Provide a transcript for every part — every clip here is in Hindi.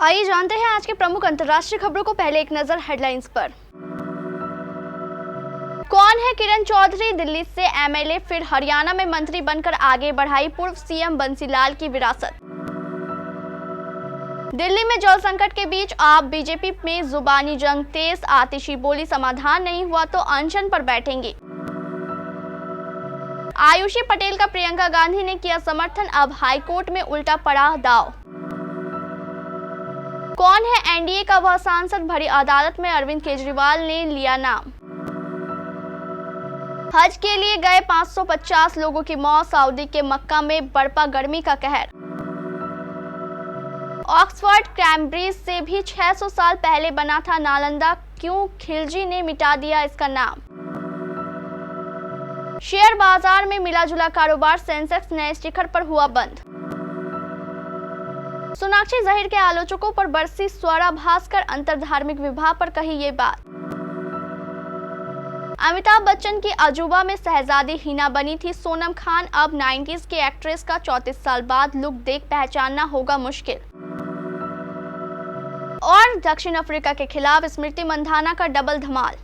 आइए जानते हैं आज के प्रमुख अंतर्राष्ट्रीय खबरों को। पहले एक नजर हेडलाइंस पर। कौन है किरण चौधरी? दिल्ली से एमएलए फिर हरियाणा में मंत्री बनकर आगे बढ़ाई पूर्व सीएम बंसीलाल की विरासत। दिल्ली में जल संकट के बीच आप बीजेपी में जुबानी जंग तेज, आतिशी बोली समाधान नहीं हुआ तो अनशन पर बैठेंगे। आयुषी पटेल का प्रियंका गांधी ने किया समर्थन, अब हाईकोर्ट में उल्टा पड़ा दाव। कौन है एनडीए का वह सांसद? भरी अदालत में अरविंद केजरीवाल ने लिया नाम। हज के लिए गए 550 लोगों की मौत, सऊदी के मक्का में बरपा गर्मी का कहर। ऑक्सफोर्ड कैम्ब्रिज से भी 600 साल पहले बना था नालंदा, क्यों खिलजी ने मिटा दिया इसका नाम। शेयर बाजार में मिला जुला कारोबार, सेंसेक्स नए शिखर पर हुआ बंद। सोनाक्षी जहीर के आलोचकों पर बरसी स्वरा भास्कर, अंतर धार्मिक विवाह पर कही ये बात। अमिताभ बच्चन की अजूबा में शहजादी हिना बनी थी सोनम खान, अब 90s की एक्ट्रेस का 34 साल बाद लुक देख पहचानना होगा मुश्किल। और दक्षिण अफ्रीका के खिलाफ स्मृति मंधाना का डबल धमाल।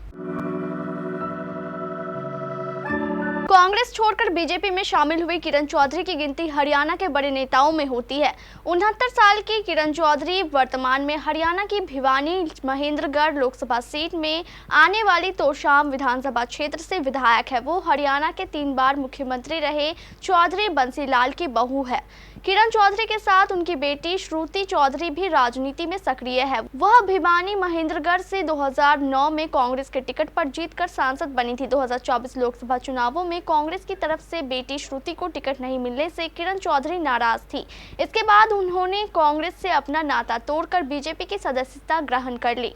कांग्रेस छोड़कर बीजेपी में शामिल हुई किरण चौधरी की गिनती हरियाणा के बड़े नेताओं में होती है। 69 साल की किरण चौधरी वर्तमान में हरियाणा की भिवानी महेंद्रगढ़ लोकसभा सीट में आने वाली तोशाम विधानसभा क्षेत्र से विधायक है। वो हरियाणा के 3 बार मुख्यमंत्री रहे चौधरी बंसीलाल की बहू है। किरण चौधरी के साथ उनकी बेटी श्रुति चौधरी भी राजनीति में सक्रिय है। वह भिवानी महेंद्रगढ़ से 2009 में कांग्रेस के टिकट पर जीतकर सांसद बनी थी। 2024 लोकसभा चुनावों में कांग्रेस की तरफ से बेटी श्रुति को टिकट नहीं मिलने से किरण चौधरी नाराज थी। इसके बाद उन्होंने कांग्रेस से अपना नाता तोड़कर बीजेपी की सदस्यता ग्रहण कर ली।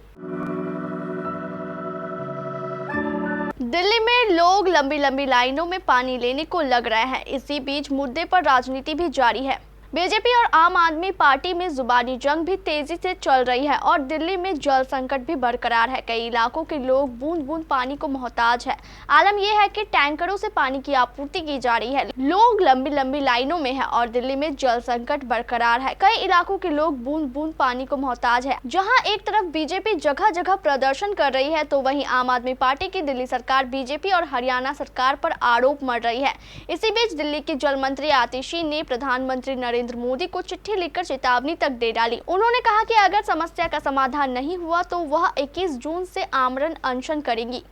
दिल्ली में लोग लंबी लंबी लाइनों में पानी लेने को लग रहे हैं। इसी बीच मुद्दे पर राजनीति भी जारी है। बीजेपी और आम आदमी पार्टी में जुबानी जंग भी तेजी से चल रही है और दिल्ली में जल संकट भी बरकरार है। कई इलाकों के लोग बूंद बूंद पानी को मोहताज है। आलम यह है कि टैंकरों से पानी की आपूर्ति की जा रही है। लोग लंबी लंबी लाइनों में है और दिल्ली में जल संकट बरकरार है। कई इलाकों के लोग बूंद बूंद पानी को मोहताज है। जहाँ एक तरफ बीजेपी जगह जगह प्रदर्शन कर रही है तो वहीं आम आदमी पार्टी की दिल्ली सरकार बीजेपी और हरियाणा सरकार पर आरोप मढ़ रही है। इसी बीच दिल्ली की जल मंत्री आतिशी ने प्रधानमंत्री नरेंद्र मोदी को चिट्ठी लिखकर चेतावनी तक दे डाली। उन्होंने कहा कि अगर समस्या का समाधान नहीं हुआ तो वह 21 जून से आमरण अनशन करेंगी।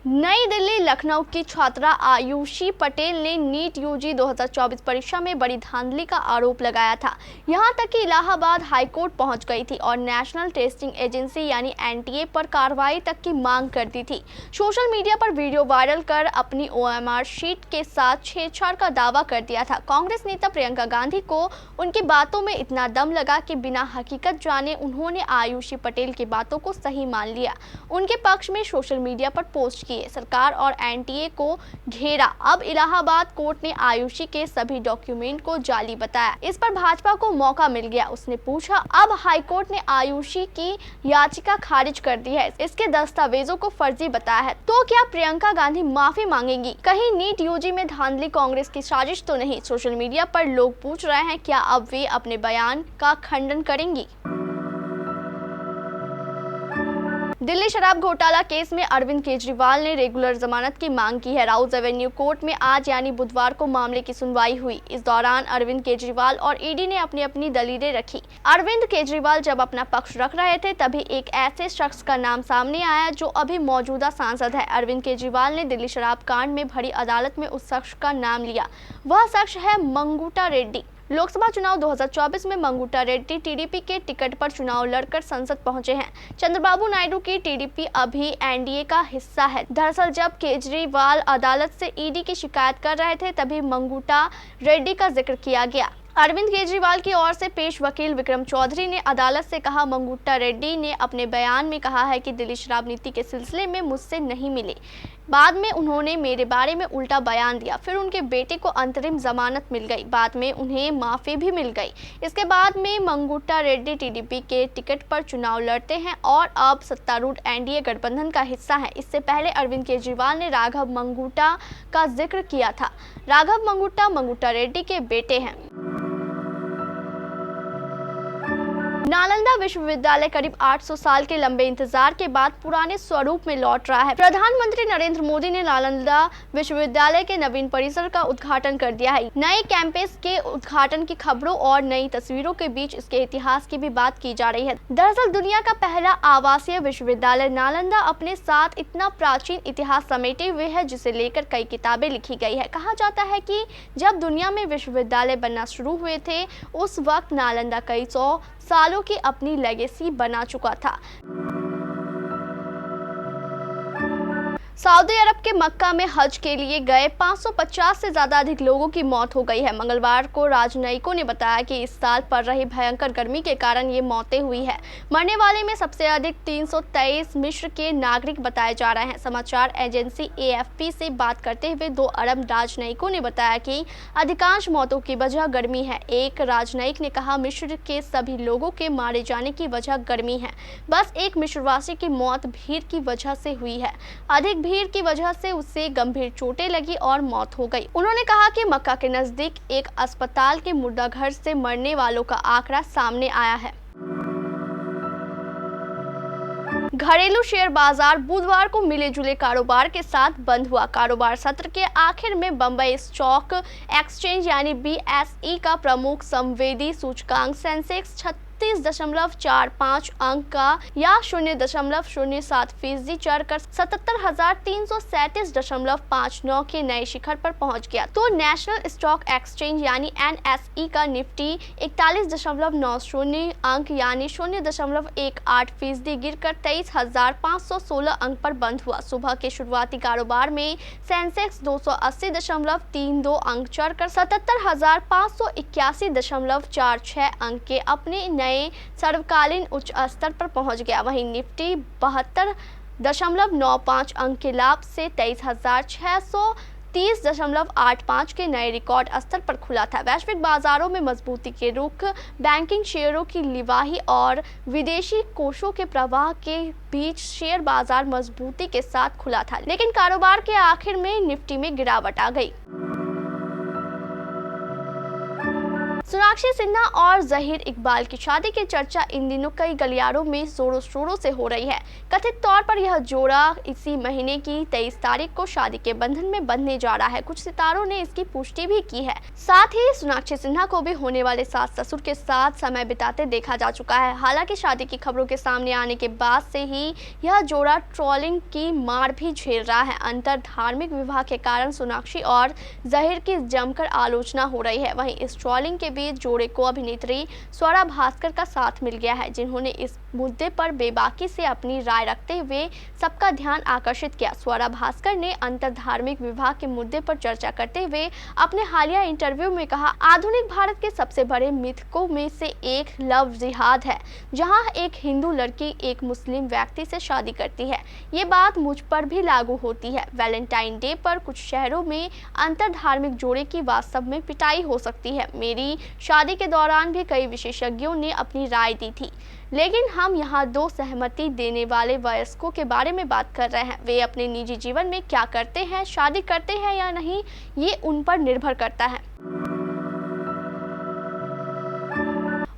नई दिल्ली लखनऊ की छात्रा आयुषी पटेल ने नीट यूजी 2024 परीक्षा में बड़ी धांधली का आरोप लगाया था। यहां तक कि इलाहाबाद हाईकोर्ट पहुंच गई थी और नेशनल टेस्टिंग एजेंसी यानी एनटीए पर कार्रवाई तक की मांग कर दी थी। सोशल मीडिया पर वीडियो वायरल कर अपनी ओएमआर शीट के साथ छेड़छाड़ का दावा कर दिया था। कांग्रेस नेता प्रियंका गांधी को उनकी बातों में इतना दम लगा कि बिना हकीकत जाने उन्होंने आयुषी पटेल की बातों को सही मान लिया। उनके पक्ष में सोशल मीडिया पर पोस्ट किए। सरकार और एनटीए को घेरा। अब इलाहाबाद कोर्ट ने आयुषी के सभी डॉक्यूमेंट को जाली बताया। इस पर भाजपा को मौका मिल गया। उसने पूछा, अब हाईकोर्ट ने आयुषी की याचिका खारिज कर दी है, इसके दस्तावेजों को फर्जी बताया है, तो क्या प्रियंका गांधी माफी मांगेंगी? कहीं नीट यूजी में धांधली कांग्रेस की साजिश तो नहीं? सोशल मीडिया पर लोग पूछ रहे हैं, क्या अब वे अपने बयान का खंडन करेंगी? दिल्ली शराब घोटाला केस में अरविंद केजरीवाल ने रेगुलर जमानत की मांग की है। राउज एवेन्यू कोर्ट में आज यानी बुधवार को मामले की सुनवाई हुई। इस दौरान अरविंद केजरीवाल और ईडी ने अपनी अपनी दलीलें रखी। अरविंद केजरीवाल जब अपना पक्ष रख रहे थे तभी एक ऐसे शख्स का नाम सामने आया जो अभी मौजूदा सांसद है। अरविंद केजरीवाल ने दिल्ली शराब कांड में भरी अदालत में उस शख्स का नाम लिया। वह शख्स है मंगूटा रेड्डी। लोकसभा चुनाव 2024 में मंगूटा रेड्डी टीडीपी के टिकट पर चुनाव लड़कर संसद पहुंचे हैं। चंद्रबाबू नायडू की टीडीपी अभी एनडीए का हिस्सा है। दरअसल जब केजरीवाल अदालत से ईडी की शिकायत कर रहे थे तभी मंगूटा रेड्डी का जिक्र किया गया। अरविंद केजरीवाल की ओर से पेश वकील विक्रम चौधरी ने अदालत से कहा, मंगूटा रेड्डी ने अपने बयान में कहा है कि दिल्ली शराब नीति के सिलसिले में मुझसे नहीं मिले। बाद में उन्होंने मेरे बारे में उल्टा बयान दिया। फिर उनके बेटे को अंतरिम जमानत मिल गई। बाद में उन्हें माफी भी मिल गई। इसके बाद में मंगूटा रेड्डी टीडीपी के टिकट पर चुनाव लड़ते हैं और अब सत्तारूढ़ एनडीए गठबंधन का हिस्सा है। इससे पहले अरविंद केजरीवाल ने राघव मंगूटा का जिक्र किया था। राघव मंगूटा रेड्डी के बेटे हैं। नालंदा विश्वविद्यालय करीब 800 साल के लंबे इंतजार के बाद पुराने स्वरूप में लौट रहा है। प्रधानमंत्री नरेंद्र मोदी ने नालंदा विश्वविद्यालय के नवीन परिसर का उद्घाटन कर दिया है। नए कैंपस के उद्घाटन की खबरों और नई तस्वीरों के बीच इसके इतिहास की भी बात की जा रही है। दरअसल दुनिया का पहला आवासीय विश्वविद्यालय नालंदा अपने साथ इतना प्राचीन इतिहास समेटे हुए है जिसे लेकर कई किताबें लिखी गई है। कहा जाता है कि जब दुनिया में विश्वविद्यालय बनना शुरू हुए थे उस वक्त नालंदा कई 100 सालों की अपनी लेगेसी बना चुका था। सऊदी अरब के मक्का में हज के लिए गए 550 से ज्यादा अधिक लोगों की मौत हो गई है। मंगलवार को राजनयिकों ने बताया कि इस साल पड़ रही भयंकर गर्मी के कारण ये मौतें हुई है। मरने वाले में सबसे अधिक 323 मिस्र के नागरिक बताए जा रहे हैं। समाचार एजेंसी AFP से बात करते हुए 2 अरब राजनयिकों ने बताया कि अधिकांश मौतों की वजह गर्मी है। एक राजनयिक ने कहा, मिस्र के सभी लोगों के मारे जाने की वजह गर्मी है। बस एक मिस्रवासी की मौत भीड़ की वजह से हुई है। अधिक भीड़ की वजह से उसे गंभीर चोटें लगी और मौत हो गई। उन्होंने कहा कि मक्का के नजदीक एक अस्पताल के मुर्दाघर से मरने वालों का आंकड़ा सामने आया है। घरेलू शेयर बाजार बुधवार को मिले जुले कारोबार के साथ बंद हुआ। कारोबार सत्र के आखिर में बंबई स्टॉक एक्सचेंज यानी BSE का प्रमुख संवेदी सूचकांक सेंसेक्स 36.45 अंक का या 0.07% चढ़कर 77,337.59 के नए शिखर पर पहुंच गया। तो नेशनल स्टॉक एक्सचेंज यानी NSE का निफ्टी 41.90 अंक यानी 0.18% गिरकर 23,516 अंक पर बंद हुआ। सुबह के शुरुआती कारोबार में सेंसेक्स 280.32 अंक चढ़कर 77,581.46 अंक के अपने नए सर्वकालीन उच्च स्तर पर पहुंच गया। वहीं निफ्टी 72.95 अंक के लाभ से 23,630.85 के नए रिकॉर्ड स्तर पर खुला था। वैश्विक बाजारों में मजबूती के रुख, बैंकिंग शेयरों की लिवाही और विदेशी कोषों के प्रवाह के बीच शेयर बाजार मजबूती के साथ खुला था, लेकिन कारोबार के आखिर में निफ्टी में गिरावट आ गई। सोनाक्षी सिन्हा और जहीर इकबाल की शादी की चर्चा इन दिनों कई गलियारों में जोरों शोरों से हो रही है। कथित तौर पर यह जोड़ा इसी महीने की 23 तारीख को शादी के बंधन में बंधने जा रहा है। कुछ सितारों ने इसकी पुष्टि भी की है। साथ ही सोनाक्षी सिन्हा को भी होने वाले सास ससुर के साथ समय बिताते देखा जा चुका है। हालांकि शादी की खबरों के सामने आने के बाद से ही यह जोड़ा ट्रोलिंग की मार भी झेल रहा है। अंतर धार्मिक विवाह के कारण सोनाक्षी और जहीर की जमकर आलोचना हो रही है। वहीं इस ट्रोलिंग के बीच जोड़े को अभिनेत्री स्वरा भास्कर का साथ मिल गया है, जिन्होंने इस मुद्दे पर बेबाकी से अपनी राय रखते हुए सबका ध्यान आकर्षित किया। स्वरा भास्कर ने अंतर धार्मिक विवाह के मुद्दे पर चर्चा करते हुए अपने हालिया इंटरव्यू में कहा, आधुनिक भारत के सबसे बड़े मिथकों में से एक लव जिहाद है, जहां एक हिंदू लड़की एक मुस्लिम व्यक्ति से शादी करती है। ये बात मुझ पर भी लागू होती है। वैलेंटाइन डे पर कुछ शहरों में अंतर धार्मिक जोड़े की वास्तव में पिटाई हो सकती है। मेरी शादी के दौरान भी कई विशेषज्ञों ने अपनी राय दी थी, लेकिन हम यहाँ 2 सहमति देने वाले वयस्कों के बारे में बात कर रहे हैं। वे अपने निजी जीवन में क्या करते हैं, शादी करते हैं या नहीं, ये उन पर निर्भर करता है।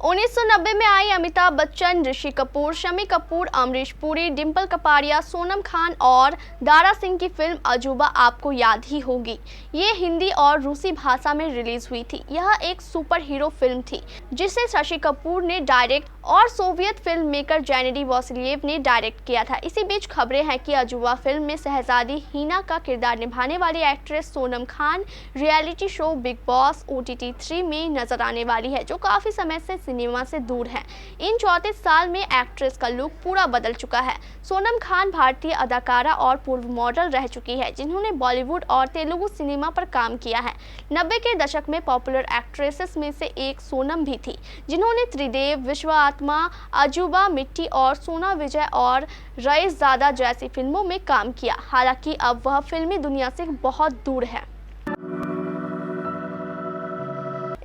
1990 में आई अमिताभ बच्चन, ऋषि कपूर, शम्मी कपूर, अमरीश पुरी, डिंपल कपाड़िया, सोनम खान और दारा सिंह की फिल्म अजूबा आपको याद ही होगी। ये हिंदी और रूसी भाषा में रिलीज हुई थी। यह एक सुपर हीरो फिल्म थी जिसे शशि कपूर ने डायरेक्ट और सोवियत फिल्म मेकर जेनेडी वॉसिलिएव ने डायरेक्ट किया था। इसी बीच खबरें हैं कि अजूबा फिल्म में शहजादी हिना का किरदार निभाने वाली actress Sonam Khan reality show big boss OTT 3 में नजर आने वाली है, जो काफी समय से सिनेमा से दूर है। इन 34 साल में एक्ट्रेस का लुक पूरा बदल चुका है। सोनम खान भारतीय अदाकारा और पूर्व मॉडल रह चुकी है, जिन्होंने बॉलीवुड और तेलुगु सिनेमा पर काम किया है। 90 के दशक में पॉपुलर एक्ट्रेसेस में से एक सोनम भी थी, जिन्होंने त्रिदेव, विश्वात्मा, अजूबा, मिट्टी और सोना विजय और रईसजादा जैसी फिल्मों में काम किया। हालांकि अब वह फिल्मी दुनिया से बहुत दूर है।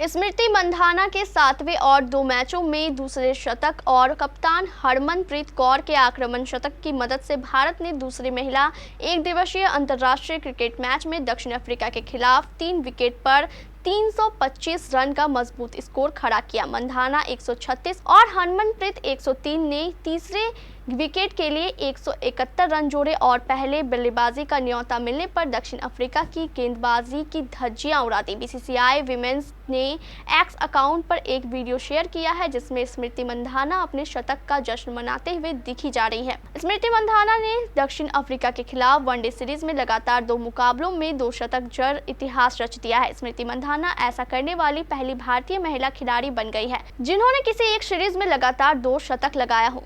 स्मृति मंधाना के 7वें और 2 मैचों में दूसरे शतक और कप्तान हरमनप्रीत कौर के आक्रमण शतक की मदद से भारत ने दूसरी महिला एक दिवसीय अंतर्राष्ट्रीय क्रिकेट मैच में दक्षिण अफ्रीका के खिलाफ 3 विकेट पर 325 रन का मजबूत स्कोर खड़ा किया। मंधाना 136 और हरमनप्रीत 103 ने तीसरे विकेट के लिए 171 रन जोड़े और पहले बल्लेबाजी का न्योता मिलने पर दक्षिण अफ्रीका की गेंदबाजी की धज्जियां उड़ा दी। बीसीसीआई विमेंस ने एक्स अकाउंट पर एक वीडियो शेयर किया है जिसमें स्मृति मंधाना अपने शतक का जश्न मनाते हुए दिखी जा रही है। स्मृति मंधाना ने दक्षिण अफ्रीका के खिलाफ वनडे सीरीज में लगातार 2 मुकाबलों में 2 शतक जड़ इतिहास रच दिया है। स्मृति मंधाना ऐसा करने वाली पहली भारतीय महिला खिलाड़ी बन गई है जिन्होंने किसी एक सीरीज में लगातार 2 शतक लगाया हो।